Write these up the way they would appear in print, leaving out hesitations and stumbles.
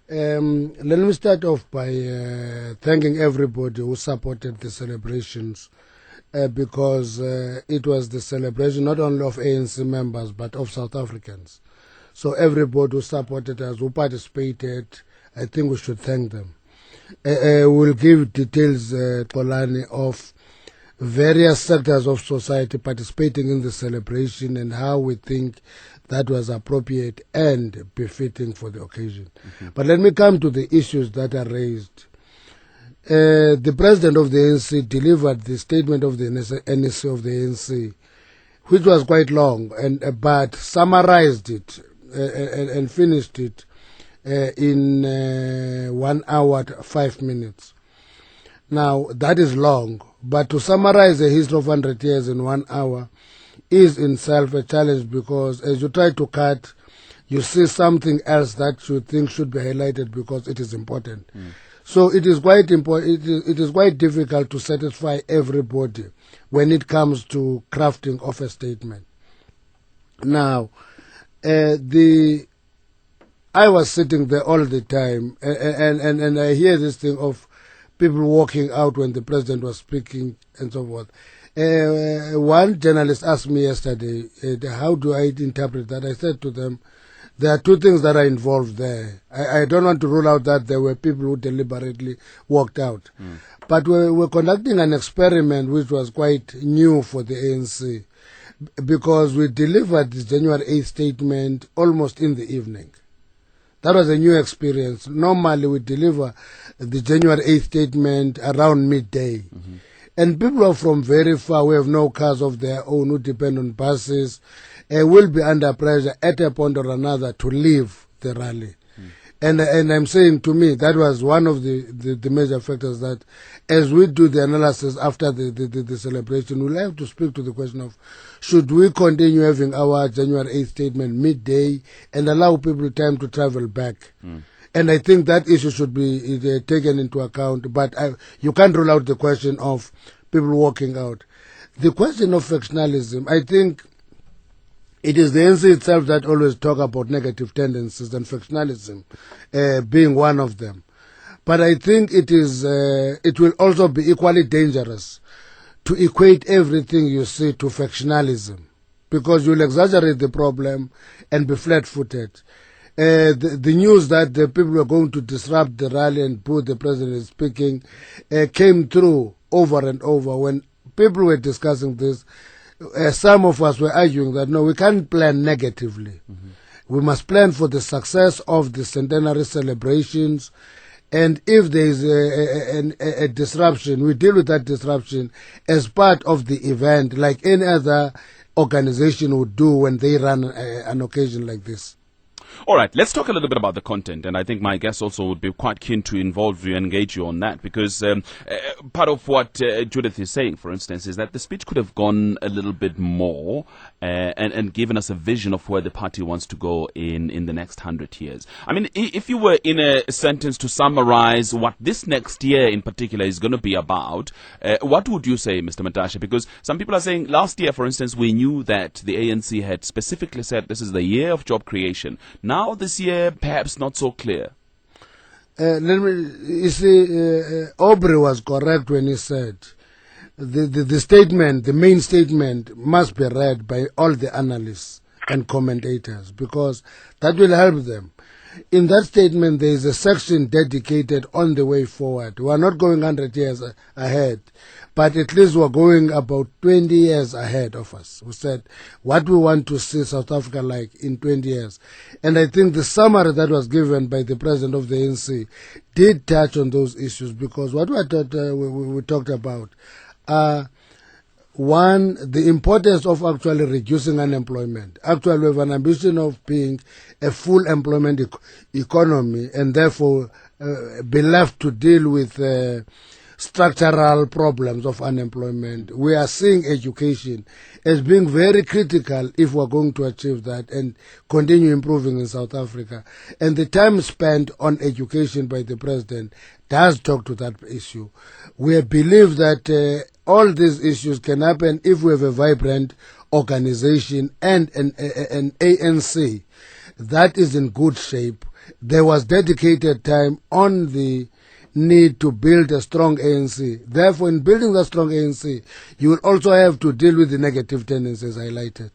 Let me start off by thanking everybody who supported the celebrations because it was the celebration not only of ANC members but of South Africans. So everybody who supported us, who participated, I think we should thank them. We'll give details, Xolani, of various sectors of society participating in the celebration and how we think that was appropriate and befitting for the occasion. But let me come to the issues that are raised. The president of the ANC delivered the statement of the NEC of the ANC, which was quite long, but summarized it and finished it in 1 hour 5 minutes. Now, that is long, but to summarize the history of 100 years in 1 hour is in itself a challenge, because as you try to cut, you see something else that you think should be highlighted because it is important. So it is quite important. It is quite difficult to satisfy everybody when it comes to crafting of a statement. Now, I was sitting there all the time, and I hear this thing of people walking out when the president was speaking and so forth. One journalist asked me yesterday, how do I interpret that? I said to them, there are two things that are involved there. I don't want to rule out that there were people who deliberately walked out. But we were conducting an experiment which was quite new for the ANC, because we delivered the January 8th statement almost in the evening. That was a new experience. Normally we deliver the January 8th statement around midday. And people are from very far, who have no cars of their own, who depend on buses, will be under pressure at a point or another to leave the rally. And I'm saying, to me, that was one of the major factors, that as we do the analysis after the celebration, we'll have to speak to the question of, should we continue having our January 8th statement midday and allow people time to travel back? And I think that issue should be taken into account. But you can't rule out the question of people walking out. The question of factionalism, I think it is the ANC itself that always talk about negative tendencies, and factionalism being one of them. But I think it will also be equally dangerous to equate everything you see to factionalism, because you'll exaggerate the problem and be flat-footed. The news that the people were going to disrupt the rally and put the president speaking came through over and over. When people were discussing this, some of us were arguing that no, we can't plan negatively. We must plan for the success of the centenary celebrations, and if there is a disruption, we deal with that disruption as part of the event, like any other organization would do when they run an occasion like this. All right, let's talk a little bit about the content, and I think my guests also would be quite keen to involve you and engage you on that, because part of what Judith is saying, for instance, is that the speech could have gone a little bit more and given us a vision of where the party wants to go in the next 100 years. I mean, if you were in a sentence to summarize what this next year in particular is going to be about, what would you say, Mr. Mantashe? Because some people are saying last year, for instance, we knew that the ANC had specifically said this is the year of job creation. Now this year, perhaps not so clear. You see, Aubrey was correct when he said the statement, the main statement, must be read by all the analysts and commentators, because that will help them. In that statement, there is a section dedicated on the way forward. We are not going 100 years ahead, but at least we are going about 20 years ahead of us. We said what we want to see South Africa like in 20 years. And I think the summary that was given by the president of the ANC did touch on those issues, because what we talked about, one, the importance of actually reducing unemployment. Actually, we have an ambition of being a full employment economy, and therefore be left to deal with structural problems of unemployment. We are seeing education as being very critical if we're going to achieve that and continue improving in South Africa. And the time spent on education by the president does talk to that issue. We believe that all these issues can happen if we have a vibrant organization and an ANC that is in good shape, there was dedicated time on the need to build a strong ANC. Therefore, in building that strong ANC, you will also have to deal with the negative tendencies highlighted.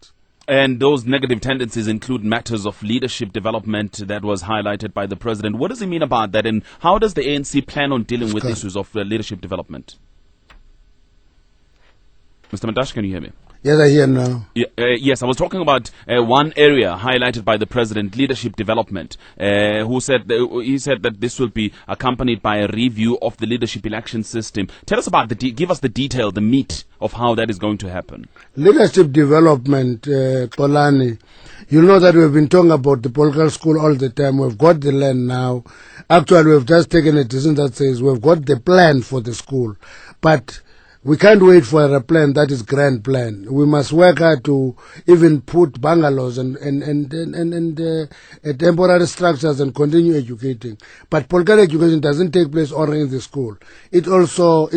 And those negative tendencies include matters of leadership development that was highlighted by the president. What does he mean about that, and how does the ANC plan on dealing with issues of leadership development? Mr. Mantashe, can you hear me? Yes, I hear now. Yes, I was talking about one area highlighted by the president, leadership development, he said that this will be accompanied by a review of the leadership election system. Tell us about give us the detail, the meat of how that is going to happen. Leadership development, Xolani, you know that we've been talking about the political school all the time. We've got the land now. Actually, we've just taken a decision that says we've got the plan for the school. But we can't wait for a plan that is grand plan. We must work hard to even put bungalows and temporary structures and continue educating. But political education doesn't take place only in the school. It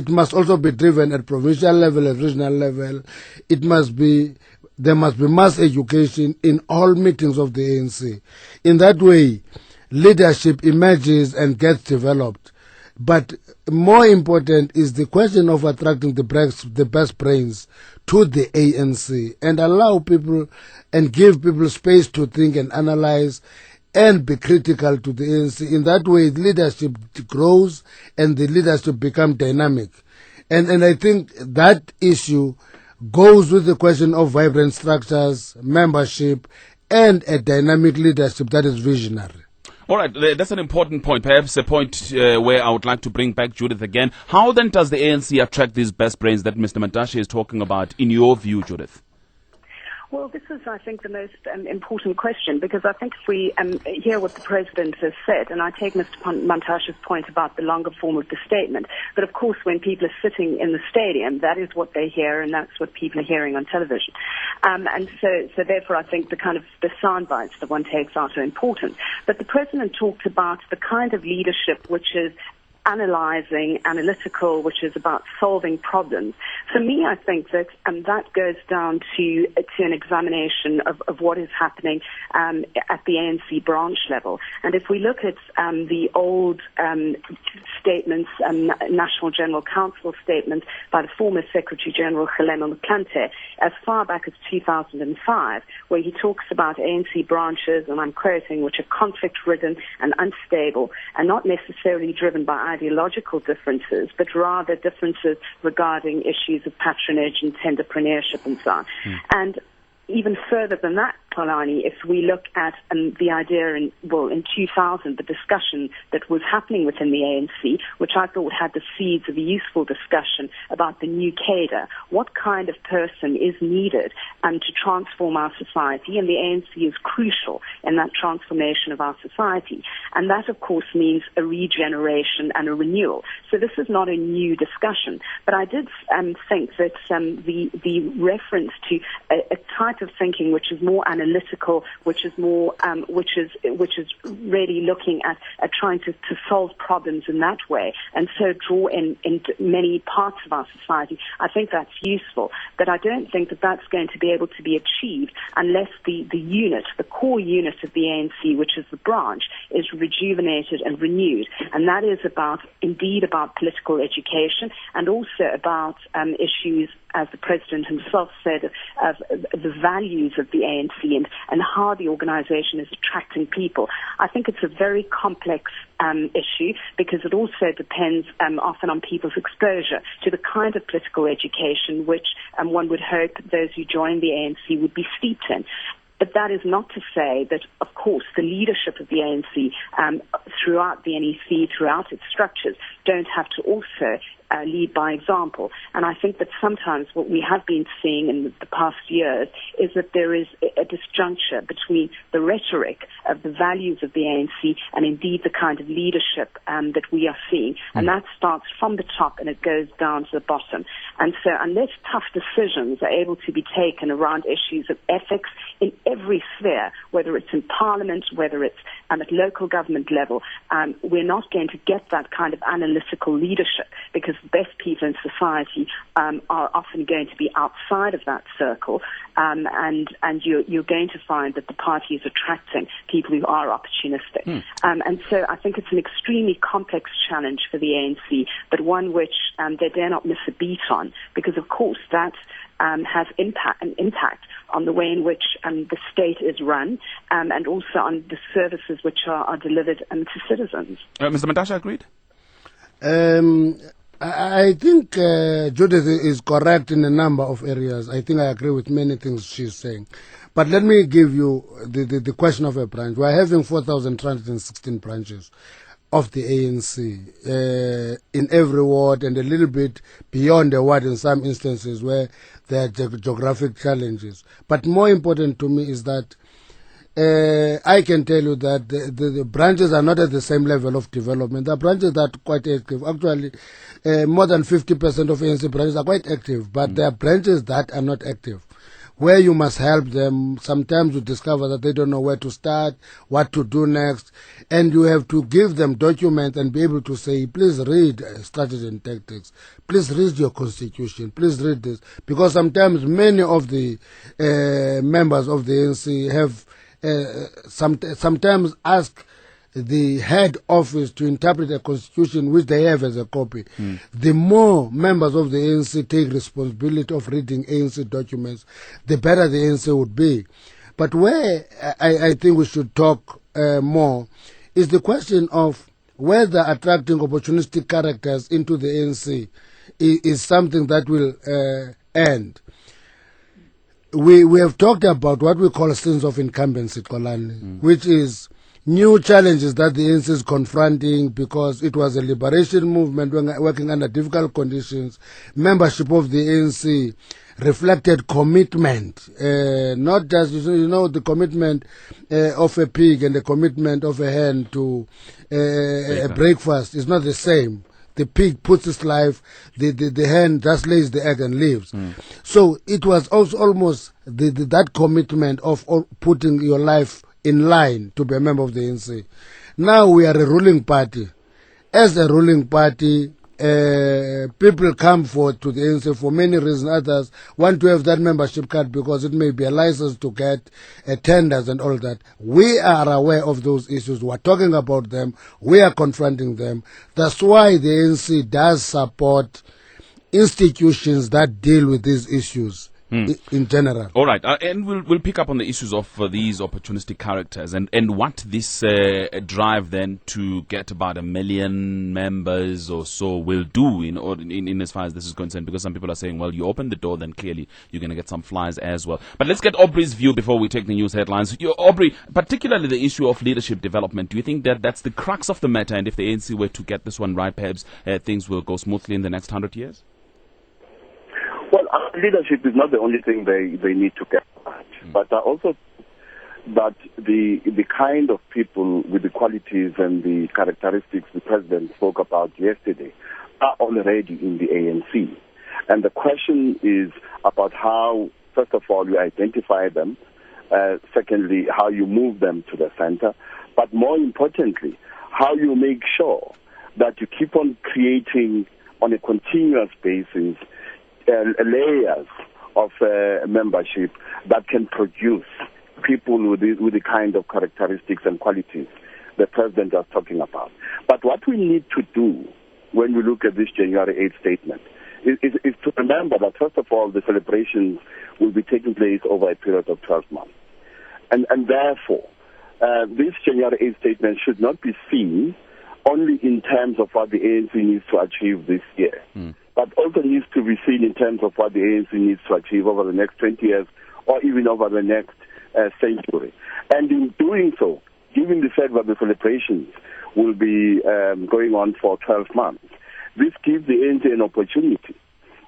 must also be driven at provincial level, at regional level. There must be mass education in all meetings of the ANC. In that way, leadership emerges and gets developed. But more important is the question of attracting the best brains to the ANC and allow people and give people space to think and analyze and be critical to the ANC. In that way, leadership grows and the leadership become dynamic. And I think that issue goes with the question of vibrant structures, membership, and a dynamic leadership that is visionary. All right, that's an important point, perhaps a point where I would like to bring back Judith again. How then does the ANC attract these best brains that Mr. Mantashe is talking about, in your view, Judith? Well, this is, I think, the most important question, because I think if we hear what the President has said, and I take Mr. Mantashe's point about the longer form of the statement, but of course when people are sitting in the stadium, that is what they hear, and that's what people are hearing on television. And so therefore I think the sound bites that one takes out are important. But the President talked about the kind of leadership which is analytical, which is about solving problems. For me, I think that that goes down to an examination of what is happening at the ANC branch level. And if we look at the old statements, National General Council statements by the former Secretary General Kgalema Motlanthe, as far back as 2005, where he talks about ANC branches, and I'm quoting, which are conflict-ridden and unstable, and not necessarily driven by ideological differences, but rather differences regarding issues of patronage and tenderpreneurship and so on. And even further than that, Xolani, if we look at the idea in 2000, the discussion that was happening within the ANC, which I thought had the seeds of a useful discussion about the new cadre, what kind of person is needed to transform our society, and the ANC is crucial in that transformation of our society. And that, of course, means a regeneration and a renewal. So this is not a new discussion, but I did think that the reference to a type of thinking which is more analytical, which is more, which is really looking at trying to solve problems in that way, and so draw in many parts of our society. I think that's useful, but I don't think that that's going to be able to be achieved unless the unit, the core unit of the ANC, which is the branch, is rejuvenated and renewed. And that is indeed about political education, and also about issues, as the President himself said, of the values of the ANC and how the organization is attracting people. I think it's a very complex issue, because it also depends often on people's exposure to the kind of political education which one would hope those who join the ANC would be steeped in. But that is not to say that, of course, the leadership of the ANC throughout the NEC, throughout its structures, don't have to also lead by example. And I think that sometimes what we have been seeing in the past years is that there is a disjuncture between the rhetoric of the values of the ANC and indeed the kind of leadership that we are seeing. And that starts from the top and it goes down to the bottom. And so unless tough decisions are able to be taken around issues of ethics in every sphere, whether it's in Parliament, whether it's at local government level, we're not going to get that kind of analytical leadership, because the best people in society are often going to be outside of that circle, and you're going to find that the party is attracting people who are opportunistic. And so I think it's an extremely complex challenge for the ANC, but one which they dare not miss a beat on, because of course that has an impact on the way in which the state is run, and also on the services which are delivered to citizens. Mr. Mantashe, agreed? I think Judith is correct in a number of areas. I think I agree with many things she's saying. But let me give you the question of a branch. We're having 4,316 branches of the ANC in every ward, and a little bit beyond the ward in some instances where there are geographic challenges. But more important to me is that I can tell you that the branches are not at the same level of development. There are branches that are quite active. Actually, more than 50% of ANC branches are quite active, but there are branches that are not active, where you must help them. Sometimes you discover that they don't know where to start, what to do next, and you have to give them documents and be able to say, please read strategy and tactics, please read your constitution, please read this, because sometimes many of the members of the ANC have sometimes ask the head office to interpret a constitution which they have as a copy. The more members of the ANC take responsibility of reading ANC documents, the better the ANC would be. But where I think we should talk more is the question of whether attracting opportunistic characters into the ANC is something that will end. We have talked about what we call sins of incumbency, Xolani, which is new challenges that the ANC is confronting because it was a liberation movement working under difficult conditions. Membership of the ANC reflected commitment, not just, the commitment of a pig and the commitment of a hen to a breakfast is not the same. The pig puts its life, the hen just lays the egg and leaves. So it was also almost that commitment of putting your life in line to be a member of the ANC. Now we are a ruling party. As a ruling party, people come forward to the ANC for many reasons. Others want to have that membership card because it may be a license to get tenders and all that. We are aware of those issues. We're talking about them. We are confronting them. That's why the ANC does support institutions that deal with these issues. In general. All right, and we'll pick up on the issues of these opportunistic characters and what this drive then to get about 1 million members or so will do in as far as this is concerned, because some people are saying, well, you open the door, then clearly you're going to get some flies as well. But let's get Aubrey's view before we take the news headlines. Aubrey, particularly the issue of leadership development, do you think that that's the crux of the matter, and if the ANC were to get this one right, perhaps things will go smoothly in the next 100 years? Well, leadership is not the only thing they need to get right, but also that the kind of people with the qualities and the characteristics the president spoke about yesterday are already in the ANC. And the question is about how, first of all, you identify them, secondly, how you move them to the center, but more importantly, how you make sure that you keep on creating on a continuous basis layers of membership that can produce people with the kind of characteristics and qualities the president was talking about. But what we need to do when we look at this January 8th statement is to remember that, first of all, the celebrations will be taking place over a period of 12 months. And therefore, this January 8th statement should not be seen only in terms of what the ANC needs to achieve this year, but also needs to be seen in terms of what the ANC needs to achieve over the next 20 years or even over the next century. And in doing so, given the fact that the celebrations will be going on for 12 months, this gives the ANC an opportunity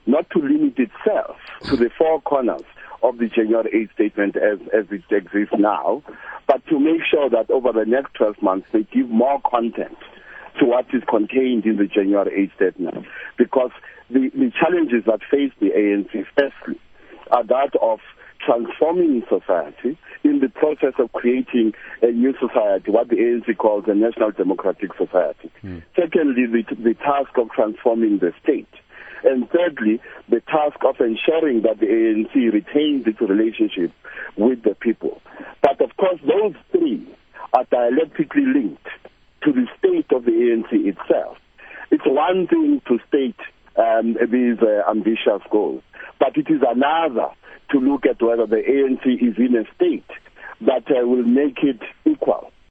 not to limit itself to the four corners of the January 8th statement as it exists now, but to make sure that over the next 12 months they give more content to what is contained in the January 8th statement. Because the challenges that face the ANC, firstly, are that of transforming society in the process of creating a new society, what the ANC calls a national democratic society. Secondly, the task of transforming the state. And thirdly, the task of ensuring that the ANC retains its relationship with the people. But of course, those three are dialectically linked to the state of the ANC itself. It's one thing to state these ambitious goals, but it is another to look at whether the ANC is in a state that will make it equal